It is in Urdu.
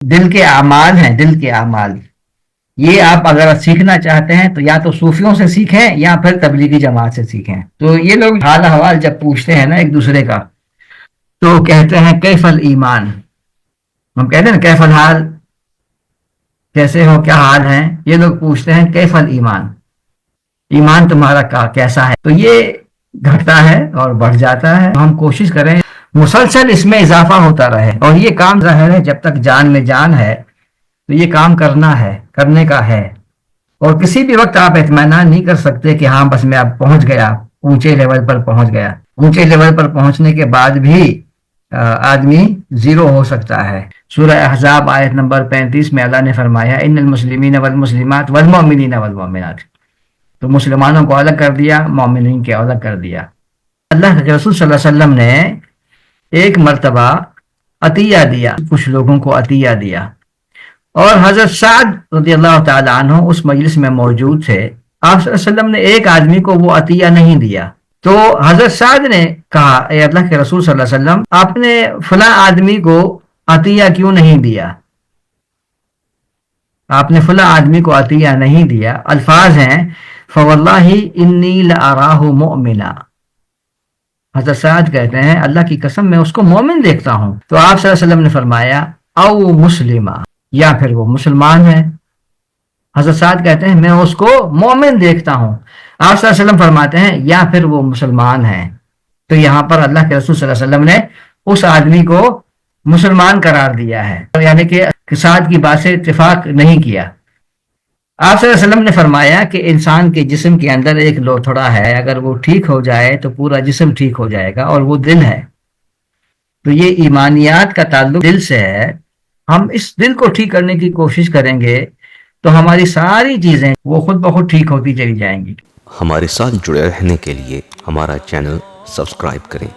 دل کے اعمال ہیں، دل کے اعمال، یہ آپ اگر سیکھنا چاہتے ہیں تو یا تو صوفیوں سے سیکھیں یا پھر تبلیغی جماعت سے سیکھیں۔ تو یہ لوگ حال احوال جب پوچھتے ہیں نا ایک دوسرے کا تو کہتے ہیں کیف الایمان، ہم کہتے ہیں نا کیف الحال، کیسے ہو، کیا حال ہیں، یہ لوگ پوچھتے ہیں کیف الایمان، ایمان تمہارا کیسا ہے۔ تو یہ گھٹتا ہے اور بڑھ جاتا ہے، ہم کوشش کریں مسلسل اس میں اضافہ ہوتا رہے، اور یہ کام ظاہر ہے جب تک جان میں جان ہے تو یہ کام کرنا ہے، کرنے کا ہے، اور کسی بھی وقت آپ اطمینان نہیں کر سکتے کہ ہاں بس میں اب پہنچ گیا، اونچے لیول پر پہنچ گیا۔ اونچے لیول پر پہنچنے کے بعد بھی آدمی زیرو ہو سکتا ہے۔ سورہ احزاب آیت نمبر 35 میں اللہ نے فرمایا ان المسلمین والمسلمات والمؤمنین والمؤمنات، تو مسلمانوں کو الگ کر دیا، مومنین کے الگ کر دیا۔ اللہ کے رسول صلی اللہ علیہ وسلم نے ایک مرتبہ عطیہ دیا، کچھ لوگوں کو عطیہ دیا، اور حضرت سعد رضی اللہ تعالیٰ عنہ اس مجلس میں موجود تھے۔ آپ صلی اللہ علیہ وسلم نے ایک آدمی کو وہ عطیہ نہیں دیا، تو حضرت سعد نے کہا اے اللہ کے رسول صلی اللہ علیہ وسلم، آپ نے فلاں آدمی کو عطیہ کیوں نہیں دیا؟ آپ نے فلاں آدمی کو عطیہ نہیں دیا۔ الفاظ ہیں فواللہ انی لأراہ مؤمنا، حضرت سعد کہتے ہیں اللہ کی قسم میں اس کو مومن دیکھتا ہوں۔ تو آپ صلی اللہ علیہ وسلم نے فرمایا او مسلمہ، یا پھر وہ مسلمان ہے۔ حضرت سعد کہتے ہیں میں اس کو مومن دیکھتا ہوں، آپ صلی اللہ علیہ وسلم فرماتے ہیں یا پھر وہ مسلمان ہے۔ تو یہاں پر اللہ کے رسول صلی اللہ علیہ وسلم نے اس آدمی کو مسلمان قرار دیا ہے، یعنی کہ سعد کی بات سے اتفاق نہیں کیا۔ آپ صلی اللہ علیہ وسلم نے فرمایا کہ انسان کے جسم کے اندر ایک لوتھڑا ہے، اگر وہ ٹھیک ہو جائے تو پورا جسم ٹھیک ہو جائے گا، اور وہ دل ہے۔ تو یہ ایمانیات کا تعلق دل سے ہے۔ ہم اس دل کو ٹھیک کرنے کی کوشش کریں گے تو ہماری ساری چیزیں وہ خود بخود ٹھیک ہوتی چلی جائیں گی۔ ہمارے ساتھ جڑے رہنے کے لیے ہمارا چینل سبسکرائب کریں۔